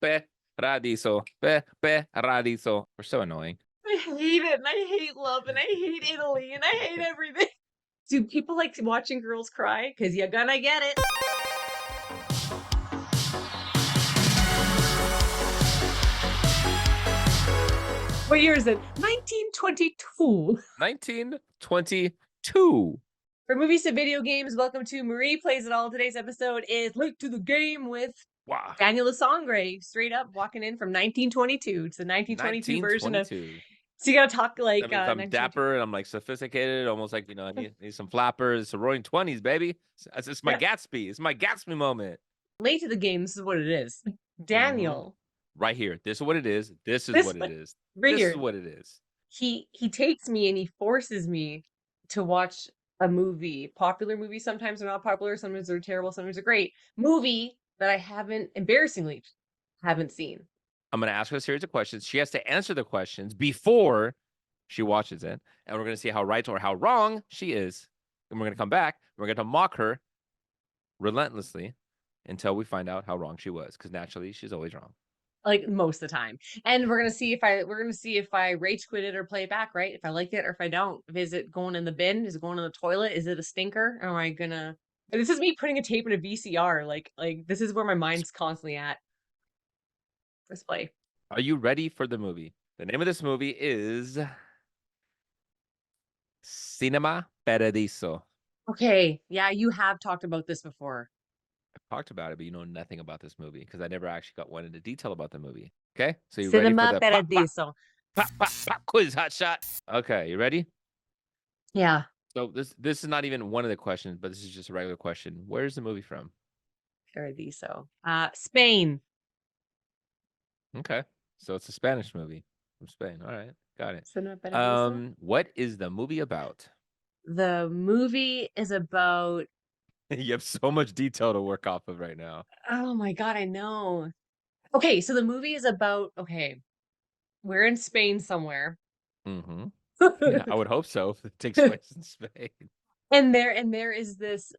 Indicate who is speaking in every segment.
Speaker 1: Paradiso. Paradiso. We're so annoying.
Speaker 2: I hate it, and I hate love, and I hate Italy, and I hate everything. Do people like watching girls cry? Because you're gonna get it. What year is it? 1922.
Speaker 1: 1922.
Speaker 2: For movies to video games, welcome to Marie Plays It All. Today's episode is Late to the Game with
Speaker 1: Wow.
Speaker 2: Daniel the Sangre, straight up walking in from 1922. It's the 1922 version of.
Speaker 1: 1922.
Speaker 2: So you gotta talk like.
Speaker 1: That means I'm dapper and I'm like sophisticated, almost like, I need some flappers. It's a roaring 20s, baby. It's my Gatsby. It's my Gatsby moment.
Speaker 2: Late to the Game, this is what it is. Daniel.
Speaker 1: Right here. This is what it is. This is what it is.
Speaker 2: Right here.
Speaker 1: This is what it is.
Speaker 2: He takes me and he forces me to watch a movie. Popular movies, sometimes they're not popular, sometimes they're terrible, sometimes they're great. Movie that I embarrassingly haven't seen.
Speaker 1: I'm going to ask her a series of questions. She has to answer the questions before she watches it. And we're going to see how right or how wrong she is. And we're going to come back. We're going to mock her relentlessly until we find out how wrong she was. Because naturally, she's always wrong.
Speaker 2: Like most of the time. And we're gonna see if I rage quit it or play it back, right? If I like it or if I don't. Is it going in the bin? Is it going in the toilet? Is it a stinker? Or am I gonna this is me putting a tape in a VCR. Like this is where my mind's constantly at. Let's play.
Speaker 1: Are you ready for the movie? The name of this movie is Cinema Paradiso.
Speaker 2: Okay. Yeah, you have talked about this before.
Speaker 1: I've talked about it, but you know nothing about this movie because I never actually went into detail about the movie. Okay, so you ready for the
Speaker 2: Paradiso.
Speaker 1: Pop quiz hot shot? Okay, you ready?
Speaker 2: Yeah.
Speaker 1: So this is not even one of the questions, but this is just a regular question. Where's the movie from?
Speaker 2: Paradiso. Spain.
Speaker 1: Okay, so it's a Spanish movie from Spain. All right, got it.
Speaker 2: Cinema Paradiso.
Speaker 1: What is the movie about?
Speaker 2: The movie is about.
Speaker 1: You have so much detail to work off of right now.
Speaker 2: Oh my God, I know. Okay, so the movie is about, we're in Spain somewhere.
Speaker 1: Mm-hmm. Yeah, I would hope so if it takes place in Spain.
Speaker 2: And there is this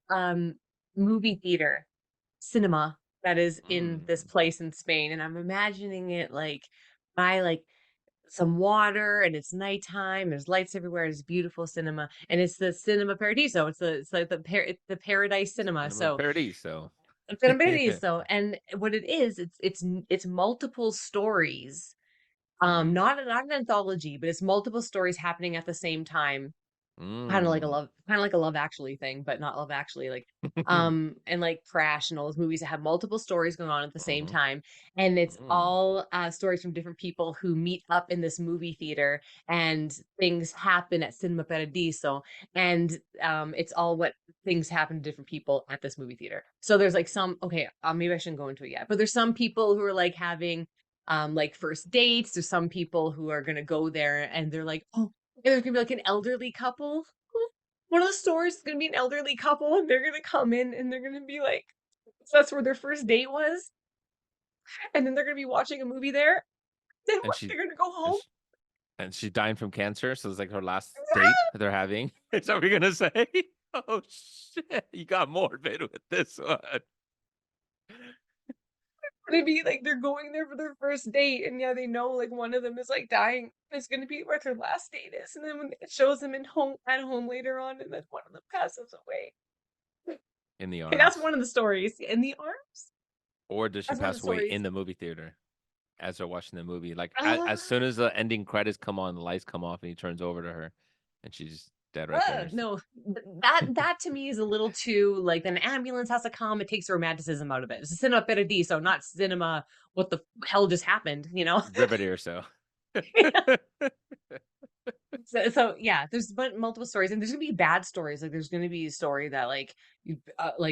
Speaker 2: movie theater, cinema, that is in this place in Spain. And I'm imagining it by some water, and it's nighttime, there's lights everywhere, it's beautiful cinema, and it's the Cinema Paradiso. It's like the Paradise Cinema. So
Speaker 1: Paradiso.
Speaker 2: Paradiso. And what it is, it's multiple stories. Not an anthology, but it's multiple stories happening at the same time. Kind of like a Love Actually thing, but not Love Actually. And like Crash and all those movies that have multiple stories going on at the same time, and it's all stories from different people who meet up in this movie theater, and things happen at Cinema Paradiso, and it's all what things happen to different people at this movie theater. So there's like some maybe I shouldn't go into it yet, but there's some people who are like having like first dates. There's some people who are gonna go there and they're like, oh. And there's gonna be like an elderly couple. One of the stories is gonna be an elderly couple, and they're gonna come in and they're gonna be like, so that's where their first date was. And then they're gonna be watching a movie there. Then they're gonna go home.
Speaker 1: And she's dying from cancer, so it's like her last date they're having. Is that what you're gonna say? Oh shit, you got morbid with this one.
Speaker 2: Maybe like they're going there for their first date, and yeah, they know like one of them is like dying. It's gonna be where their last date is, and then when it shows them at home later on, and then one of them passes away.
Speaker 1: In the arms.
Speaker 2: Okay, that's one of the stories. In the arms?
Speaker 1: Or does she pass away in the movie theater as they're watching the movie? Like as soon as the ending credits come on, the lights come off, and he turns over to her, and she's dead right there.
Speaker 2: No, that to me is a little too like an ambulance has to come. It takes the romanticism out of it. It's a Cinema Paradiso, not cinema. What the hell just happened?
Speaker 1: Riveting or so.
Speaker 2: So yeah, there's multiple stories, and there's gonna be bad stories. Like there's gonna be a story that like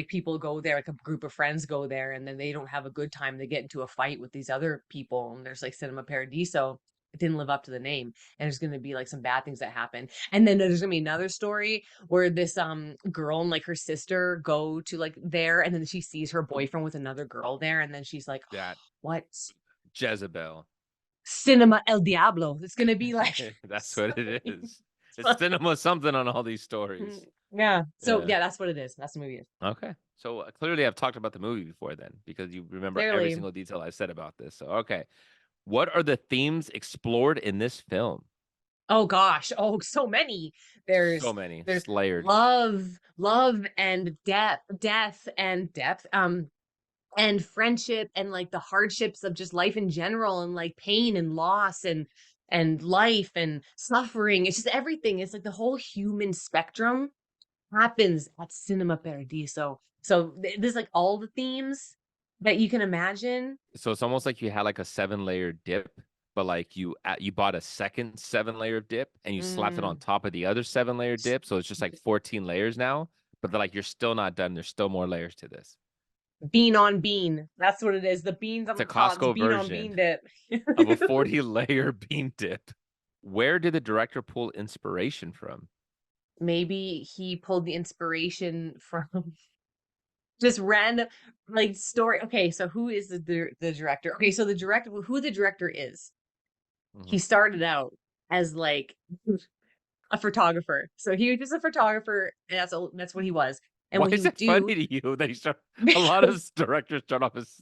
Speaker 2: people go there, like a group of friends go there, and then they don't have a good time. They get into a fight with these other people, and there's like Cinema Paradiso. It didn't live up to the name, and there's going to be like some bad things that happen. And then there's going to be another story where this girl and like her sister go to like there, and then she sees her boyfriend with another girl there, and then she's like,
Speaker 1: that
Speaker 2: what?
Speaker 1: Jezebel.
Speaker 2: Cinema El Diablo. It's going to be like
Speaker 1: that's what it is. It's cinema something on all these stories.
Speaker 2: Yeah. So yeah, that's what it is. That's the movie.
Speaker 1: Okay. So clearly, I've talked about the movie before, then, because you remember every
Speaker 2: Clearly.
Speaker 1: single detail I said about this. So okay, what are the themes explored in this film?
Speaker 2: Oh gosh. Oh, so many.
Speaker 1: So
Speaker 2: There's
Speaker 1: many,
Speaker 2: there's
Speaker 1: just layered.
Speaker 2: love and death and depth. And friendship and like the hardships of just life in general and like pain and loss and life and suffering. It's just everything. It's like the whole human spectrum happens at Cinema Paradiso. So there's like all the themes that you can imagine.
Speaker 1: So it's almost like you had like a 7-layer dip, but like you bought a second 7-layer dip and you slapped it on
Speaker 2: Mm.
Speaker 1: top of the other 7-layer dip. So it's just like 14 layers now. But they're like you're still not done. There's still more layers to this.
Speaker 2: Bean on bean. That's what it is. The beans on
Speaker 1: It's a
Speaker 2: the top. It's
Speaker 1: Costco
Speaker 2: bean on
Speaker 1: version
Speaker 2: bean dip.
Speaker 1: of a 40-layer bean dip. Where did the director pull inspiration from?
Speaker 2: Maybe he pulled the inspiration from just random like story. Okay, so who is the director? Okay, so who the director is. He
Speaker 1: Mhm.
Speaker 2: started out as like a photographer. So he was just a photographer, and that's what he was. And
Speaker 1: Why
Speaker 2: what he
Speaker 1: is
Speaker 2: would
Speaker 1: it funny
Speaker 2: do
Speaker 1: to you that a lot
Speaker 2: because
Speaker 1: of directors start off as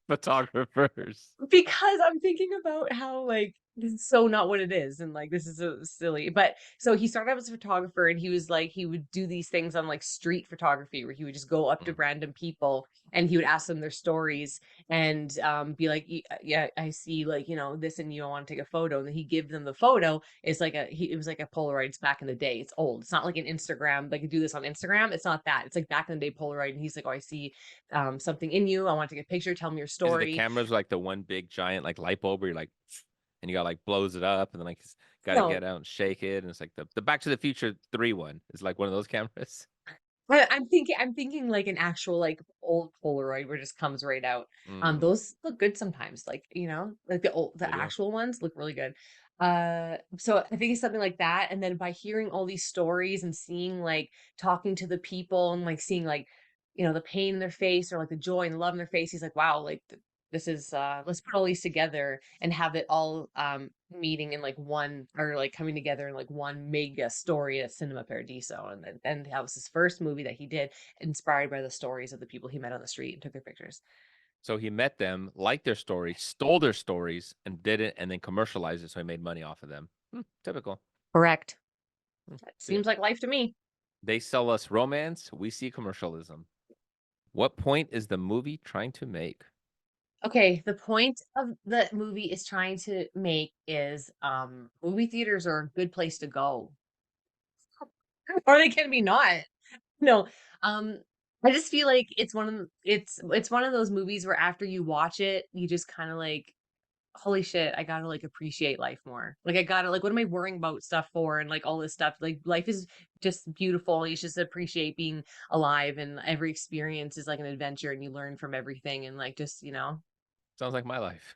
Speaker 1: photographers?
Speaker 2: because I'm thinking about how like this is so not what it is, and like this is so silly. But so he started out as a photographer, and he was like he would do these things on like street photography where he would just go up to
Speaker 1: Mm.
Speaker 2: random people and he would ask them their stories and be like, yeah, I see like this and you. I want to take a photo, and then he give them the photo. It's like it was like a Polaroid. It's back in the day. It's old. It's not like an Instagram. Like you do this on Instagram. It's not that. It's like back in the day Polaroid, and he's like, oh, I see something in you. I want to take a picture. Tell me your
Speaker 1: Is it the
Speaker 2: story.
Speaker 1: cameras like the one big giant like light bulb where you're like, and you got like blows it up and then like got to
Speaker 2: No,
Speaker 1: get out and shake it and it's like the Back to the Future 3 one is like one of those cameras.
Speaker 2: but I'm thinking like an actual like old Polaroid where it just comes right out.
Speaker 1: Mm,
Speaker 2: Those look good sometimes, like like the
Speaker 1: they do.
Speaker 2: actual ones look really good. So I think it's something like that. And then by hearing all these stories and seeing like talking to the people and like seeing like the pain in their face or like the joy and the love in their face, he's like, wow, like this is let's put all these together and have it all meeting in like one or like coming together in like one mega story at Cinema Paradiso. And that was his first movie that he did, inspired by the stories of the people he met on the street and took their pictures.
Speaker 1: So he met them, liked their story, stole their stories, and did it, and then commercialized it. So he made money off of them. Typical.
Speaker 2: Correct. That
Speaker 1: Yeah.
Speaker 2: seems like life to me.
Speaker 1: They sell us romance. We see commercialism. What point is the movie trying to make?
Speaker 2: Okay, the point of the movie is trying to make is movie theaters are a good place to go. Or they can be not. No. Um I just feel like it's one of those movies where after you watch it, you just kind of like holy shit, I gotta like appreciate life more. Like I gotta like what am I worrying about stuff for and like all this stuff. Like life is just beautiful. You just appreciate being alive and every experience is like an adventure and you learn from everything and like just,
Speaker 1: Sounds like my life.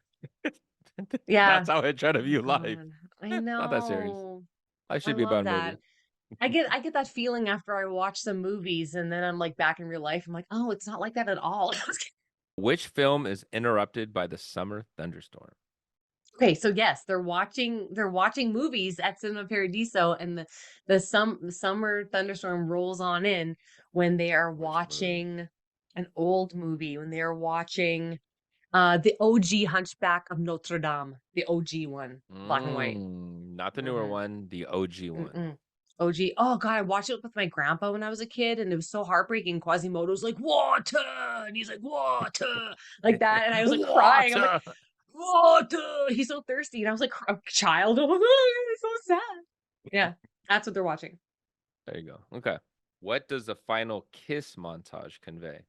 Speaker 2: yeah.
Speaker 1: That's how I try to
Speaker 2: Oh my
Speaker 1: view life.
Speaker 2: God. I
Speaker 1: Not that serious.
Speaker 2: know.
Speaker 1: Life
Speaker 2: I
Speaker 1: should be
Speaker 2: love
Speaker 1: about a movie.
Speaker 2: that. I get that feeling after I watch some movies and then I'm like back in real life. I'm like, oh, it's not like that at all.
Speaker 1: Which film is interrupted by the summer thunderstorm?
Speaker 2: Okay, so yes, they're watching movies at Cinema Paradiso, and the summer thunderstorm rolls on in when they are
Speaker 1: Which movie?
Speaker 2: watching an old movie, when they are watching the OG Hunchback of Notre Dame, the OG one, black and white.
Speaker 1: Not the newer
Speaker 2: Hmm.
Speaker 1: one, the OG one.
Speaker 2: Mm-mm. OG. Oh God, I watched it with my grandpa when I was a kid, and it was so heartbreaking. Quasimodo's like water, and he's like water, like that, and I was like crying. I'm like,
Speaker 1: Water.
Speaker 2: water. He's so thirsty, and I was like, a child. Oh my God, it's so sad. Yeah, that's what they're watching.
Speaker 1: There you go. Okay. What does the final kiss montage convey?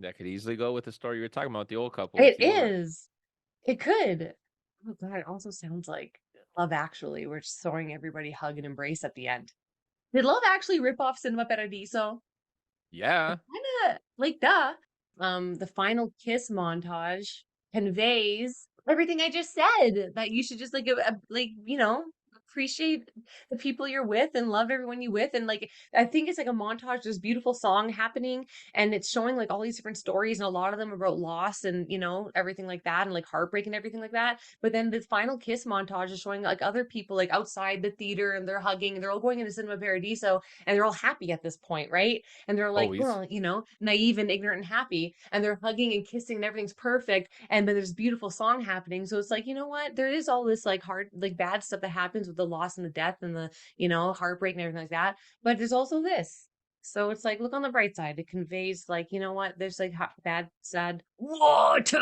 Speaker 1: That could easily go with the story you were talking about, the old couple,
Speaker 2: It
Speaker 1: if you want.
Speaker 2: is. It could. Oh God, it also sounds like Love Actually. We're just throwing everybody hug and embrace at the end. Did Love Actually rip off Cinema Paradiso?
Speaker 1: Yeah.
Speaker 2: Kinda like duh. The final kiss montage conveys everything I just said that you should just like like appreciate the people you're with and love everyone you with. And like, I think it's like a montage. There's beautiful song happening, and it's showing like all these different stories, and a lot of them about loss and everything like that, and like heartbreak and everything like that. But then the final kiss montage is showing like other people like outside the theater, and they're hugging, and they're all going into Cinema Paradiso, and they're all happy at this point, right? And they're like,
Speaker 1: Always.
Speaker 2: well, naive and ignorant and happy, and they're hugging and kissing, and everything's perfect. And then there's beautiful song happening. So it's like, you know what? There is all this like hard, like bad stuff that happens with the loss and the death and the, heartbreak and everything like that. But there's also this. So it's like, look on the bright side. It conveys like, you know what? There's like bad, sad water,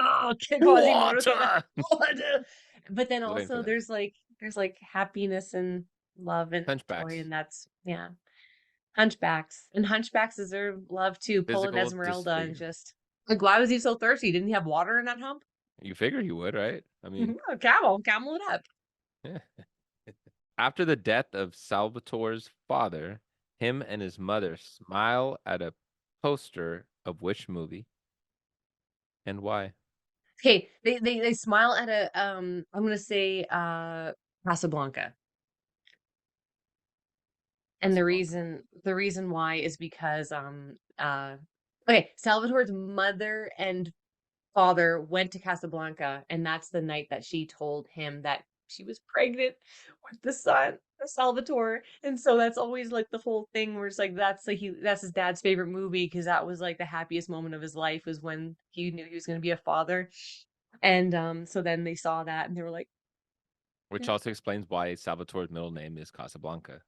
Speaker 2: Quasimodo,
Speaker 1: Water.
Speaker 2: water. But then
Speaker 1: I was waiting for
Speaker 2: also
Speaker 1: that.
Speaker 2: there's like happiness and love and joy,
Speaker 1: Hunchbacks.
Speaker 2: and that's Hunchbacks. And hunchbacks deserve love too. Pulling
Speaker 1: Physical
Speaker 2: Esmeralda and
Speaker 1: disfigurement.
Speaker 2: just like, why was he so thirsty? Didn't he have water in that hump?
Speaker 1: You figure he would, right? I mean,
Speaker 2: Camel it up.
Speaker 1: yeah. After the death of Salvatore's father, him and his mother smile at a poster of which movie and why?
Speaker 2: Okay, they smile at a I'm gonna say Casablanca. And the
Speaker 1: Casablanca.
Speaker 2: reason why is because okay, Salvatore's mother and father went to Casablanca, and that's the night that she told him that she was pregnant with the son of Salvatore. And so that's always like the whole thing where it's like that's his dad's favorite movie, because that was like the happiest moment of his life, was when he knew he was going to be a father. And so then they saw that and they were like,
Speaker 1: Which also explains why Salvatore's middle name is Casablanca.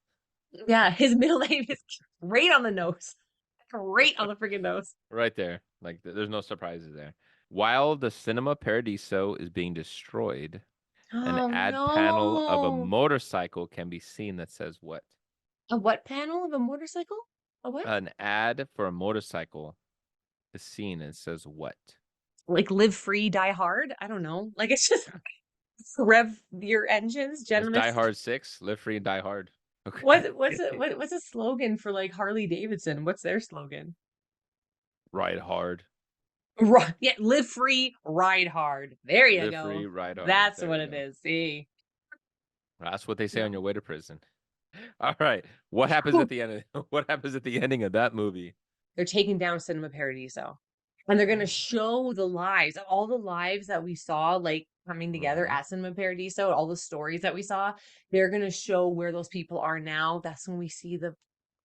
Speaker 2: yeah, his middle name is great on the nose. Great on the freaking nose.
Speaker 1: Right there. Like, there's no surprises there. While the Cinema Paradiso is being destroyed, an
Speaker 2: Oh
Speaker 1: ad panel of a
Speaker 2: no.
Speaker 1: motorcycle can be seen that says what?
Speaker 2: A what panel of a motorcycle? A what?
Speaker 1: An ad for a motorcycle is seen and says what?
Speaker 2: Like live free, die hard? I don't know. Like it's just rev your engines,
Speaker 1: It's Die
Speaker 2: gentlemen.
Speaker 1: Hard 6, Live Free and Die Hard.
Speaker 2: What's
Speaker 1: Okay.
Speaker 2: what's a slogan for like Harley Davidson? What's their slogan?
Speaker 1: Ride hard.
Speaker 2: Right. Yeah, live free, ride hard. There you
Speaker 1: Live free,
Speaker 2: go.
Speaker 1: ride hard.
Speaker 2: That's
Speaker 1: There
Speaker 2: what
Speaker 1: we
Speaker 2: it
Speaker 1: go.
Speaker 2: is. See?
Speaker 1: That's what they say on
Speaker 2: No.
Speaker 1: your way to prison. All right. What happens at the end of what happens at the ending of that movie?
Speaker 2: They're taking down Cinema Paradiso. And they're gonna show the lives, all the lives that we saw like coming together
Speaker 1: Mhm.
Speaker 2: at Cinema Paradiso, all the stories that we saw. They're gonna show where those people are now. That's when we see the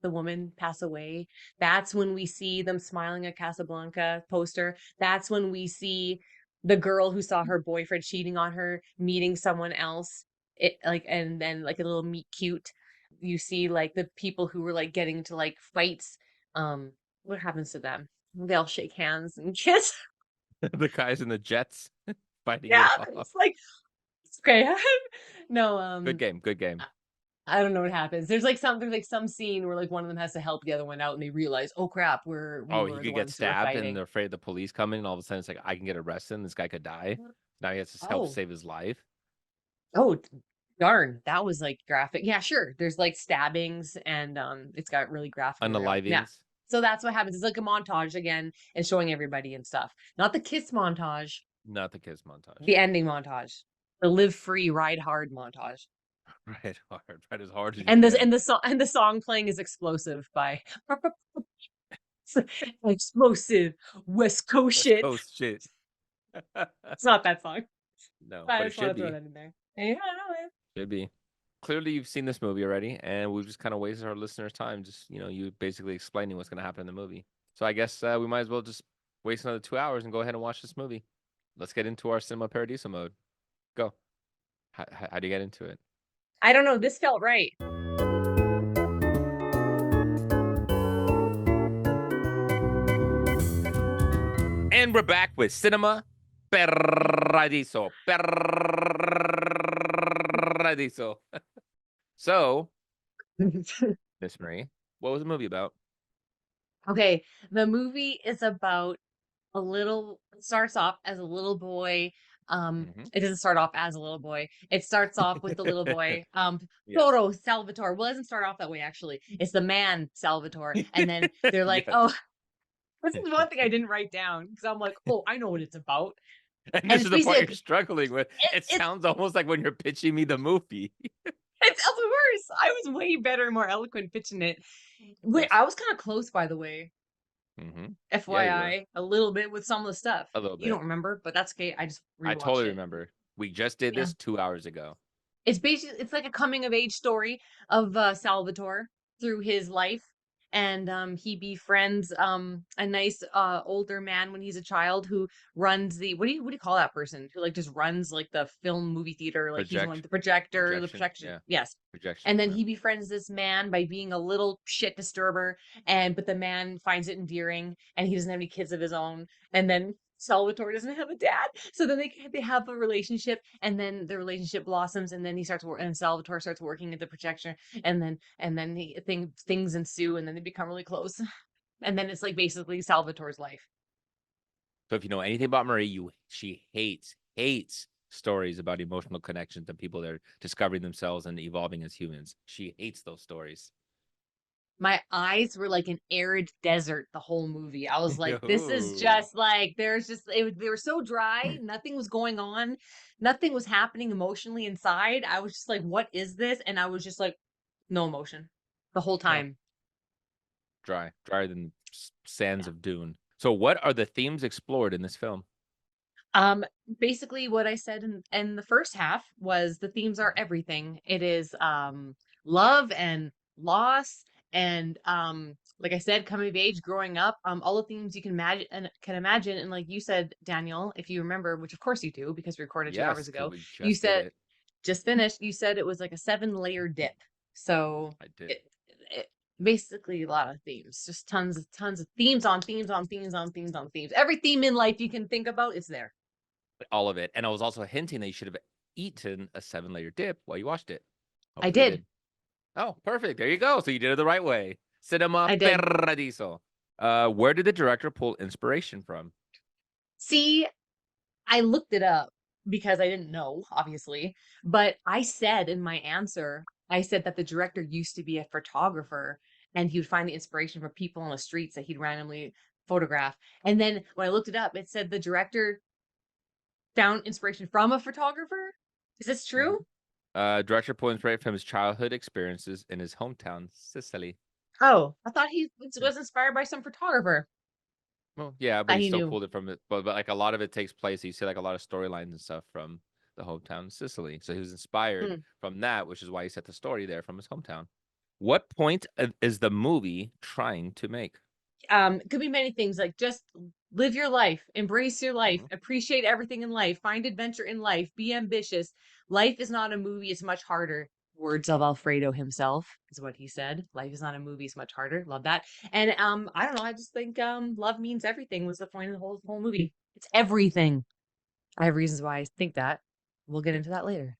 Speaker 2: woman pass away. That's when we see them smiling at Casablanca poster. That's when we see the girl who saw her boyfriend cheating on her meeting someone else. It like, and then like a little meet cute. You see like the people who were like getting to like fights. What happens to them? They all shake hands and kiss.
Speaker 1: The guys in the jets fighting
Speaker 2: Yeah,
Speaker 1: it off.
Speaker 2: it's like it's okay. No,
Speaker 1: Good game. Good game.
Speaker 2: I don't know what happens. There's like some scene where like one of them has to help the other one out, and they realize, oh crap, we
Speaker 1: Oh, he
Speaker 2: were the
Speaker 1: could get
Speaker 2: ones who were
Speaker 1: stabbed and
Speaker 2: fighting.
Speaker 1: they're afraid of the police coming, and all of a sudden it's like I can get arrested and this guy could die. Now he has to help
Speaker 2: Oh,
Speaker 1: save his life.
Speaker 2: oh, darn, that was like graphic. Yeah, sure. There's like stabbings, and it's got really graphic in there. Yeah.
Speaker 1: Unalivings.
Speaker 2: So that's what happens. It's like a montage again, and showing everybody and stuff. Not the kiss montage,
Speaker 1: Not the kiss montage.
Speaker 2: the ending montage, the live free, ride hard montage.
Speaker 1: Right hard. Right as hard as you
Speaker 2: And this
Speaker 1: can.
Speaker 2: and the song playing is Explosive by Explosive West Coast
Speaker 1: West
Speaker 2: shit.
Speaker 1: Coast shit.
Speaker 2: It's not that song,
Speaker 1: No,
Speaker 2: but I
Speaker 1: but it
Speaker 2: just want
Speaker 1: should
Speaker 2: to throw
Speaker 1: be.
Speaker 2: that in there. Yeah,
Speaker 1: Should be. Clearly, you've seen this movie already, and we've just kind of wasted our listeners' time. Just you basically explaining what's going to happen in the movie. So I guess we might as well just waste another 2 hours and go ahead and watch this movie. Let's get into our Cinema Paradiso mode. Go. How do you get into it?
Speaker 2: I don't know. This felt right.
Speaker 1: And we're back with Cinema Paradiso. Paradiso. So, Miss Marie, what was the movie about?
Speaker 2: Okay, the movie is about it starts off as a little boy.
Speaker 1: Mhm.
Speaker 2: It doesn't start off as a little boy. It starts off with the little boy,
Speaker 1: Yes.
Speaker 2: Toro Salvatore. Well, it doesn't start off that way, actually. It's the man Salvatore. And then they're like,
Speaker 1: Yes.
Speaker 2: oh, this is one thing I didn't write down, because I'm like, oh, I know what it's about.
Speaker 1: And
Speaker 2: And
Speaker 1: this
Speaker 2: it's
Speaker 1: is the part
Speaker 2: basically
Speaker 1: you're struggling with. It
Speaker 2: it's
Speaker 1: sounds almost like when you're pitching me the movie.
Speaker 2: it's course. I was way better, more eloquent pitching it. Wait,
Speaker 1: Yes.
Speaker 2: I was kind of close, by the way.
Speaker 1: Yeah, you were.
Speaker 2: FYI, a little bit with some of the stuff.
Speaker 1: A little
Speaker 2: You don't
Speaker 1: bit.
Speaker 2: remember, but that's okay. I just
Speaker 1: I
Speaker 2: rewatched
Speaker 1: totally
Speaker 2: it.
Speaker 1: remember. We just did
Speaker 2: Yeah.
Speaker 1: this 2 hours ago.
Speaker 2: It's basically it's like a coming of age story of Salvatore through his life, and he befriends a nice older man when he's a child who runs the what do you call that person who like just runs like the film movie theater, like he's one
Speaker 1: Project
Speaker 2: the projector, the
Speaker 1: projection.
Speaker 2: projection,
Speaker 1: Yeah.
Speaker 2: yes.
Speaker 1: Projection.
Speaker 2: And then
Speaker 1: Yeah.
Speaker 2: he befriends this man by being a little shit disturber, and but the man finds it endearing, and he doesn't have any kids of his own, and then Salvatore doesn't have a dad, so then they have a relationship, and then the relationship blossoms, and then he starts working, and Salvatore starts working at the projector, and then things ensue, and then they become really close, and then it's like basically Salvatore's life.
Speaker 1: So if you know anything about Marie, she hates stories about emotional connections and people that are discovering themselves and evolving as humans. She hates those stories.
Speaker 2: My eyes were like an arid desert the whole movie. I was like, this is
Speaker 1: Yo.
Speaker 2: just like they were so dry, nothing was going on, nothing was happening emotionally inside. I was just like, what is this? And I was just like, no emotion the whole
Speaker 1: No,
Speaker 2: time.
Speaker 1: drier than sands
Speaker 2: Yeah.
Speaker 1: of dune. So what are the themes explored in this film?
Speaker 2: Um, Basically what I said in the first half was the themes are everything. It is love and loss and like I said, coming of age, growing up, all the themes you can imagine. And like you said, Daniel, if you remember, which of course you do because we recorded 2 hours
Speaker 1: Yes, because
Speaker 2: ago,
Speaker 1: we
Speaker 2: you
Speaker 1: just did
Speaker 2: said
Speaker 1: it.
Speaker 2: just finished, you said it was like a 7-layer dip. So
Speaker 1: I did.
Speaker 2: it basically a lot of themes, just tons of themes on themes on themes on themes on themes. Every theme in life you can think about is there.
Speaker 1: All of it. And I was also hinting that you should have eaten a 7-layer dip while you watched it.
Speaker 2: I
Speaker 1: Hopefully you
Speaker 2: did.
Speaker 1: did. Oh, perfect. There you go. So you did it the right way. Cinema
Speaker 2: I did.
Speaker 1: Paradiso. Where did the director pull inspiration from?
Speaker 2: See, I looked it up because I didn't know, obviously, but I said in my answer, I said that the director used to be a photographer and he would find the inspiration from people on the streets that he'd randomly photograph. And then when I looked it up, it said the director found inspiration from a photographer. Is this
Speaker 1: Mhm.
Speaker 2: true?
Speaker 1: Director pulled inspiration from his childhood experiences in his hometown, Sicily.
Speaker 2: Oh, I thought he
Speaker 1: Yeah.
Speaker 2: was inspired by some photographer
Speaker 1: Well, yeah, but
Speaker 2: that
Speaker 1: he
Speaker 2: he
Speaker 1: still
Speaker 2: knew.
Speaker 1: pulled it from it. But like a lot of it takes place. You see like a lot of storylines and stuff from the hometown Sicily. So he was inspired
Speaker 2: Hmm.
Speaker 1: from that, which is why he set the story there from his hometown. What point is the movie trying to make?
Speaker 2: It could be many things like just live your life, embrace your life,
Speaker 1: Mhm.
Speaker 2: appreciate everything in life, find adventure in life, be ambitious. Life is not a movie, it's much harder. Words of Alfredo himself is what he said. Life is not a movie, it's much harder. Love that. And I don't know, I just think love means everything was the point of the whole movie. It's everything. I have reasons why I think that. We'll get
Speaker 1: Yeah.
Speaker 2: into that later.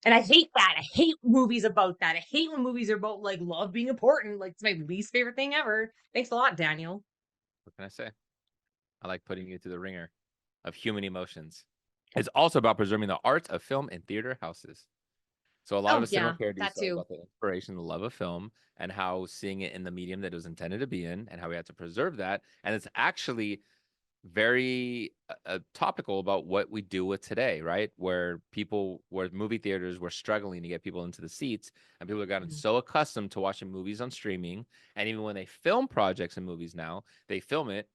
Speaker 2: And I hate that. I hate movies about that. I hate when movies are about like love being important. Like it's my least favorite thing ever. Thanks a lot, Daniel.
Speaker 1: What can I say? I like putting you through the ringer of human emotions. It's also about preserving the art of film in theater houses. So a lot of
Speaker 2: Oh,
Speaker 1: the cinema
Speaker 2: yeah,
Speaker 1: parodies
Speaker 2: that
Speaker 1: are
Speaker 2: too.
Speaker 1: about the inspiration, the love of film, and how seeing it in the medium that it was intended to be in, and how we had to preserve that. And it's actually very topical about what we do with today, right? Where movie theaters were struggling to get people into the seats, and people have gotten
Speaker 2: Mhm.
Speaker 1: so accustomed to watching movies on streaming, and even when they film projects and movies now, they film it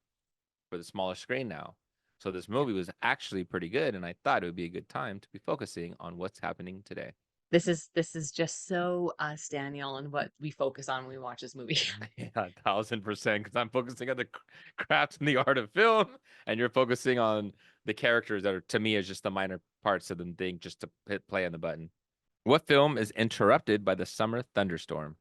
Speaker 1: for the smaller screen now. So this
Speaker 2: Yeah.
Speaker 1: movie was actually pretty good, and I thought it would be a good time to be focusing on what's happening today.
Speaker 2: This is just so us, Daniel, and what we focus on when we watch this movie.
Speaker 1: Yeah, 1000%. Because I'm focusing on the craft and the art of film, and you're focusing on the characters that are to me is just the minor parts of the thing, just to hit play on the button. What film is interrupted by the summer thunderstorm?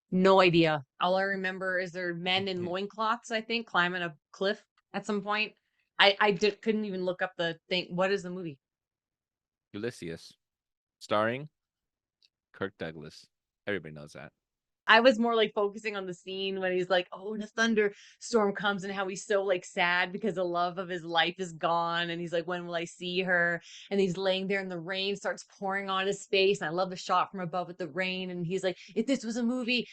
Speaker 2: No idea. All I remember is there are men in loincloths, I think, climbing a cliff at some point. Couldn't even look up the thing. What is the movie?
Speaker 1: Ulysses, starring Kirk Douglas. Everybody knows that.
Speaker 2: I was more like focusing on the scene when he's like, "Oh, the thunderstorm comes," and how he's so like sad because the love of his life is gone, and he's like, "When will I see her?" And he's laying there, and the rain starts pouring on his face. And I love the shot from above with the rain, and he's like, "If this was a movie,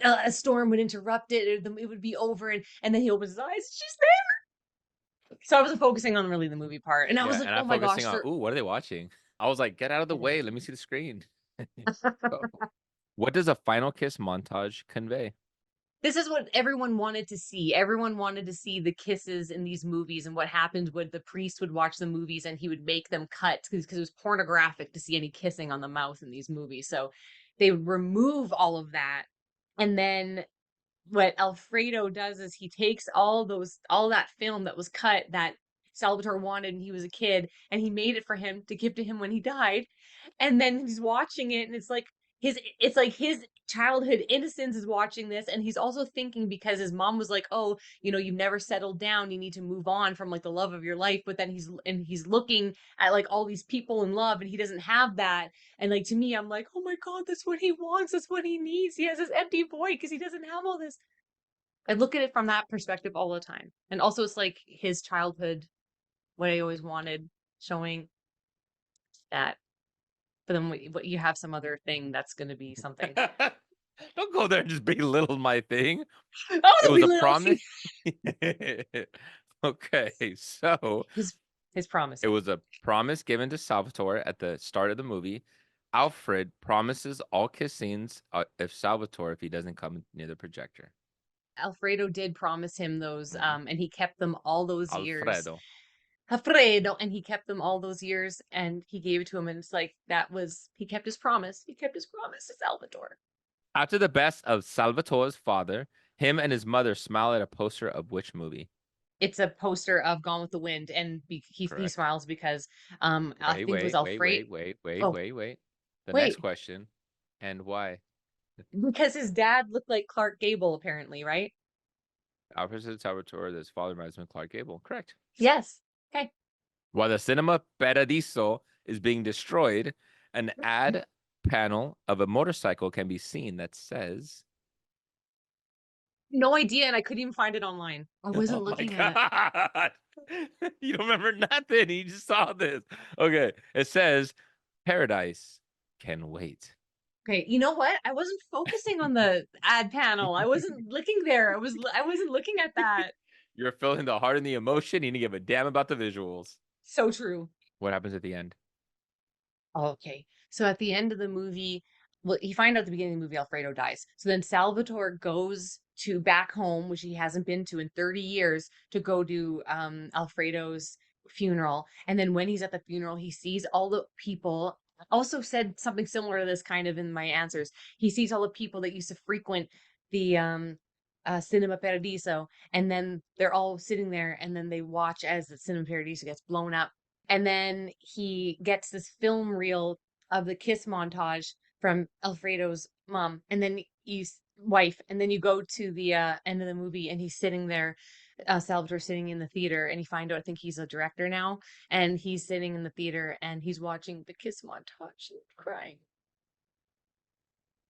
Speaker 2: a storm would interrupt it; it would be over." And then he opens his eyes, she's there. So I wasn't focusing on really the movie part, and I was
Speaker 1: Yeah,
Speaker 2: like,
Speaker 1: and I'm
Speaker 2: "Oh my
Speaker 1: focusing
Speaker 2: gosh,
Speaker 1: on,
Speaker 2: they're."
Speaker 1: ooh, what are they watching? I was like, get out of the way. Let me see the screen. Go. What does a final kiss montage convey?
Speaker 2: This is what everyone wanted to see. Everyone wanted to see the kisses in these movies and what happened when the priest would watch the movies and he would make them cut because it was pornographic to see any kissing on the mouth in these movies. So they would remove all of that. And then what Alfredo does is he takes all that film that was cut that Salvatore wanted when he was a kid and he made it for him to give to him when he died. And then he's watching it and it's like his childhood innocence is watching this and he's also thinking because his mom was like, "Oh, you've never settled down. You need to move on from like the love of your life." But then he's looking at like all these people in love and he doesn't have that. And like to me, I'm like, "Oh my God, that's what he wants. That's what he needs. He has this empty void because he doesn't have all this." I look at it from that perspective all the time. And also it's like his childhood, what I always wanted, showing that. But then what you have some other thing that's going to be something.
Speaker 1: Don't go there and just belittle my thing.
Speaker 2: Oh,
Speaker 1: It
Speaker 2: the
Speaker 1: was a
Speaker 2: belittle.
Speaker 1: promise. Okay, so
Speaker 2: His promise.
Speaker 1: it was a promise given to Salvatore at the start of the movie. Alfred promises all kiss scenes if he doesn't come near the projector.
Speaker 2: Alfredo did promise him those, and he kept them all those years.
Speaker 1: Alfredo.
Speaker 2: And he kept them all those years, and he gave it to him, and it's like he kept his promise. He kept his promise to Salvatore.
Speaker 1: After the best of Salvatore's father, him and his mother smile at a poster of which movie?
Speaker 2: It's a poster of Gone with the Wind, and he
Speaker 1: Correct.
Speaker 2: smiles because I think it was Alfredo. Oh,
Speaker 1: The next
Speaker 2: wait,
Speaker 1: question. And why?
Speaker 2: because his dad looked like Clark Gable, apparently, right?
Speaker 1: Alfred said Salvatore, his father reminds him of Clark Gable. Correct.
Speaker 2: Yes. Okay.
Speaker 1: While the cinema Paradiso is being destroyed, an ad panel of a motorcycle can be seen that says,
Speaker 2: No idea, and I couldn't even find it online. I wasn't
Speaker 1: "Oh my
Speaker 2: looking at it.
Speaker 1: God. You don't remember nothing. You just saw this." Okay. It says, "Paradise can wait."
Speaker 2: Okay, you know what? I wasn't focusing on the ad panel. I wasn't looking there. I wasn't looking at that.
Speaker 1: You're feeling the heart and the emotion. You need to give a damn about the visuals.
Speaker 2: So true.
Speaker 1: What happens at the end?
Speaker 2: Okay. So at the end of the movie, well, you find out at the beginning of the movie Alfredo dies. So then Salvatore goes to back home, which he hasn't been to in 30 years, to go to Alfredo's funeral. And then when he's at the funeral, he sees all the people. Also said something similar to this kind of in my answers. He sees all the people that used to frequent the Cinema Paradiso, and then they're all sitting there, and then they watch as the Cinema Paradiso gets blown up, and then he gets this film reel of the kiss montage from Alfredo's mom, and then wife, and then you go to the end of the movie, and he's sitting there, Salvatore sitting in the theater, and you find out I think he's a director now, and he's sitting in the theater and he's watching the kiss montage and crying.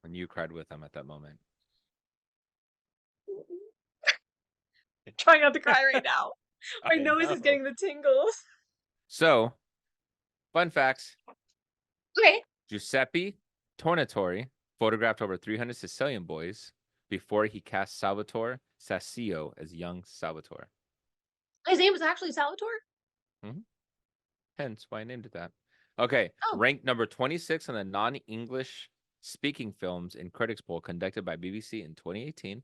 Speaker 1: When you cried with them at that moment.
Speaker 2: Trying not to cry right now. My
Speaker 1: I
Speaker 2: nose is
Speaker 1: know.
Speaker 2: getting the tingles.
Speaker 1: So, fun facts.
Speaker 2: Okay.
Speaker 1: Giuseppe Tornatore photographed over 300 Sicilian boys before he cast Salvatore Sassio as young Salvatore.
Speaker 2: His name was actually Salvatore?
Speaker 1: Hence why I named it that. Okay,
Speaker 2: Oh.
Speaker 1: ranked number 26 on the non-English speaking films in Critics Poll conducted by BBC in 2018.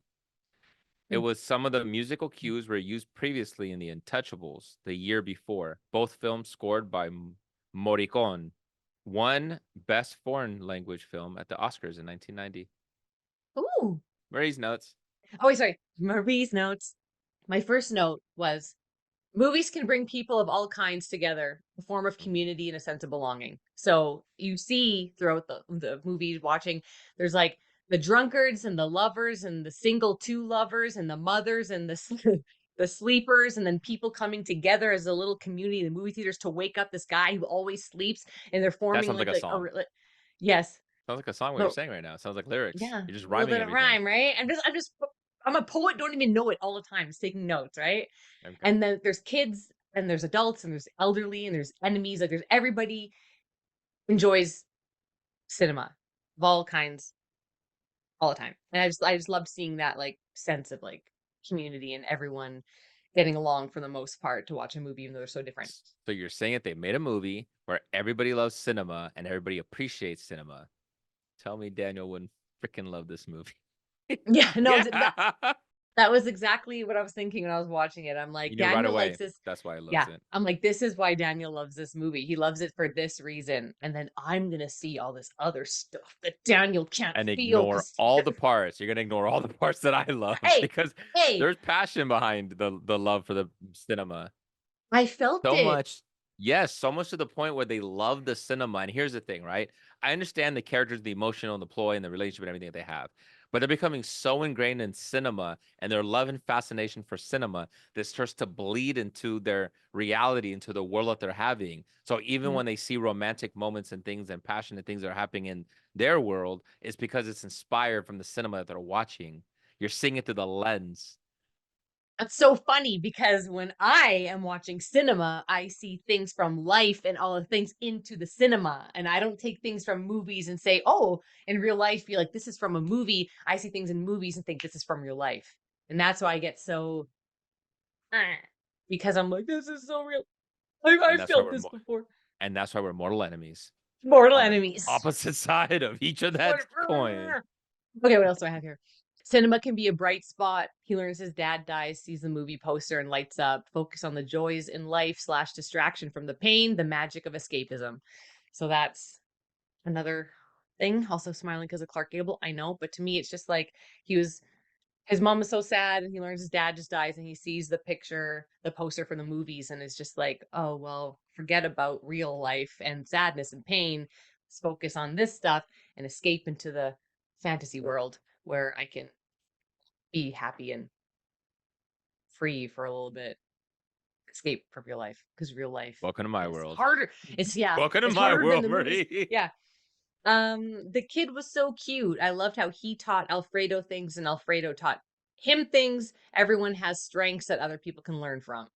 Speaker 1: It was some of the musical cues were used previously in The Untouchables the year before. Both films scored by Morricone. Won Best Foreign Language Film at the Oscars in 1990.
Speaker 2: Ooh.
Speaker 1: Marie's notes.
Speaker 2: Oh, wait, sorry. Marie's notes. My first note was movies can bring people of all kinds together, a form of community and a sense of belonging. So you see throughout the movies watching, there's like the drunkards and the lovers and the single two lovers and the mothers and the the sleepers, and then people coming together as a little community in the movie theaters to wake up this guy who always sleeps, and they're
Speaker 1: That
Speaker 2: forming
Speaker 1: sounds like a song.
Speaker 2: yes.
Speaker 1: Sounds like a song what you're saying right now. It sounds like lyrics.
Speaker 2: Yeah,
Speaker 1: You're just
Speaker 2: a little
Speaker 1: rhyming
Speaker 2: bit of
Speaker 1: everything.
Speaker 2: rhyme, right? I'm a poet, don't even know it all the time. Just taking notes, right?
Speaker 1: Okay.
Speaker 2: And then there's kids and there's adults and there's elderly and there's enemies. Like there's everybody enjoys cinema of all kinds all the time. And I just loved seeing that like sense of like community and everyone getting along for the most part to watch a movie even though they're so different.
Speaker 1: So you're saying that they made a movie where everybody loves cinema and everybody appreciates cinema. Tell me Daniel wouldn't freaking love this movie.
Speaker 2: Yeah, no,
Speaker 1: Yeah.
Speaker 2: that was exactly what I was thinking when I was watching it. I'm like,
Speaker 1: You knew right
Speaker 2: Daniel likes
Speaker 1: away.
Speaker 2: this.
Speaker 1: That's why he loves
Speaker 2: Yeah.
Speaker 1: it.
Speaker 2: I'm like, this is why Daniel loves this movie. He loves it for this reason. And then I'm gonna see all this other stuff that Daniel can't
Speaker 1: And
Speaker 2: feel
Speaker 1: ignore
Speaker 2: because
Speaker 1: all the parts. You're gonna ignore all the parts that I love
Speaker 2: hey,
Speaker 1: because
Speaker 2: hey,
Speaker 1: there's passion behind the love for the cinema.
Speaker 2: I felt
Speaker 1: So
Speaker 2: it.
Speaker 1: much, yes, so much to the point where they love the cinema. And here's the thing, right? I understand the characters, the emotional, the ploy, and the relationship and everything that they have, but they're becoming so ingrained in cinema and their love and fascination for cinema that starts to bleed into their reality, into the world that they're having. So even
Speaker 2: Mhm.
Speaker 1: when they see romantic moments and things and passionate things that are happening in their world, it's because it's inspired from the cinema that they're watching. You're seeing it through the lens.
Speaker 2: That's so funny because when I am watching cinema, I see things from life and all the things into the cinema. And I don't take things from movies and say, oh, in real life, be like, this is from a movie. I see things in movies and think this is from real life. And that's why I get so, "Ah," because I'm like, this is so real. I
Speaker 1: And that's why
Speaker 2: felt
Speaker 1: we're
Speaker 2: this
Speaker 1: more
Speaker 2: before.
Speaker 1: and that's why we're mortal enemies
Speaker 2: Mortal
Speaker 1: on the
Speaker 2: enemies.
Speaker 1: opposite side of each of that coin.
Speaker 2: Okay, what else do I have here? Cinema can be a bright spot. He learns his dad dies, sees the movie poster, and lights up. Focus on the joys in life slash distraction from the pain, the magic of escapism. So that's another thing. Also smiling because of Clark Gable. I know, but to me, it's just like he was his mom is so sad and he learns his dad just dies and he sees the picture, the poster for the movies, and is just like, oh, well, forget about real life and sadness and pain. Let's focus on this stuff and escape into the fantasy world where I can be happy and free for a little bit, escape from real life because real life
Speaker 1: Welcome to my
Speaker 2: is
Speaker 1: world.
Speaker 2: harder. It's yeah,
Speaker 1: Welcome to
Speaker 2: it's
Speaker 1: my
Speaker 2: harder than
Speaker 1: world,
Speaker 2: the movies.
Speaker 1: Marie.
Speaker 2: Yeah. The kid was so cute. I loved how he taught Alfredo things and Alfredo taught him things. Everyone has strengths that other people can learn from.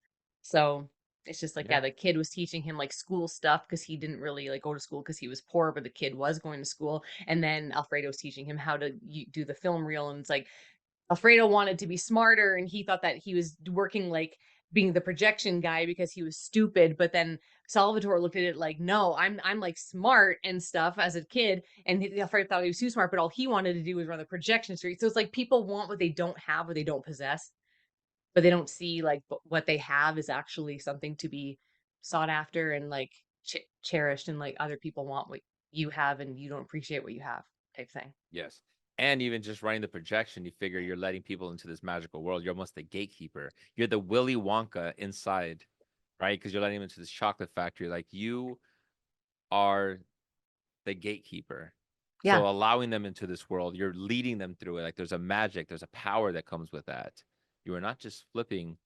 Speaker 2: So it's just like,
Speaker 1: Yeah.
Speaker 2: yeah, the kid was teaching him like school stuff because he didn't really like go to school because he was poor, but the kid was going to school. And then Alfredo was teaching him how to do the film reel. And it's like, Alfredo wanted to be smarter and he thought that he was working like being the projection guy because he was stupid, but then Salvatore looked at it like, no, I'm like smart and stuff as a kid, and Alfredo thought he was too smart, but all he wanted to do was run the projection street. So it's like people want what they don't have, what they don't possess, but they don't see like what they have is actually something to be sought after and like cherished, and like other people want what you have and you don't appreciate what you have, type thing.
Speaker 1: Yes. And even just running the projection, you figure you're letting people into this magical world. You're almost the gatekeeper. You're the Willy Wonka inside, right? Because you're letting them into this chocolate factory. Like you are the gatekeeper.
Speaker 2: Yeah.
Speaker 1: So allowing them into this world, you're leading them through it. Like there's a magic, there's a power that comes with that. You are not just flipping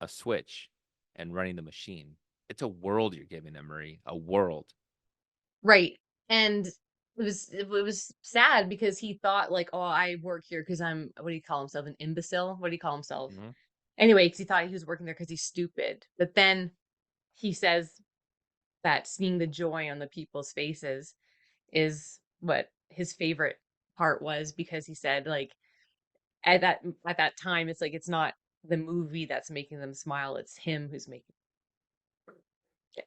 Speaker 1: a switch and running the machine. It's a world you're giving them, Marie. A world.
Speaker 2: Right. And it was sad because he thought like, oh, I work here because I'm, what do you call himself? An imbecile? What do you call himself?
Speaker 1: Mm-hmm.
Speaker 2: Anyway, because he thought he was working there because he's stupid. But then he says that seeing the joy on the people's faces is what his favorite part was, because he said like at that time it's like it's not the movie that's making them smile, it's him who's making. Yeah.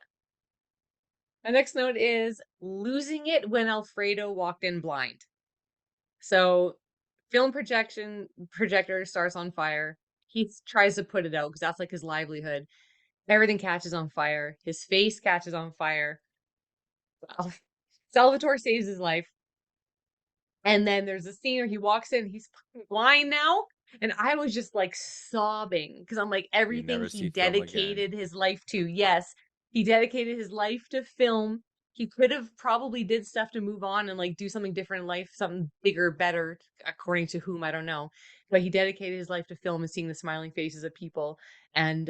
Speaker 2: My next note is losing it when Alfredo walked in blind. So film projector starts on fire. He tries to put it out because that's like his livelihood. Everything catches on fire. His face catches on fire. Salvatore saves his life. And then there's a scene where he walks in, he's fucking blind now. And I was just like sobbing because I'm like,
Speaker 1: You
Speaker 2: everything
Speaker 1: never
Speaker 2: he
Speaker 1: see film again.
Speaker 2: dedicated his life to. Yes, he dedicated his life to film. He could have probably did stuff to move on and like do something different in life, something bigger, better, according to whom, I don't know. But he dedicated his life to film and seeing the smiling faces of people. And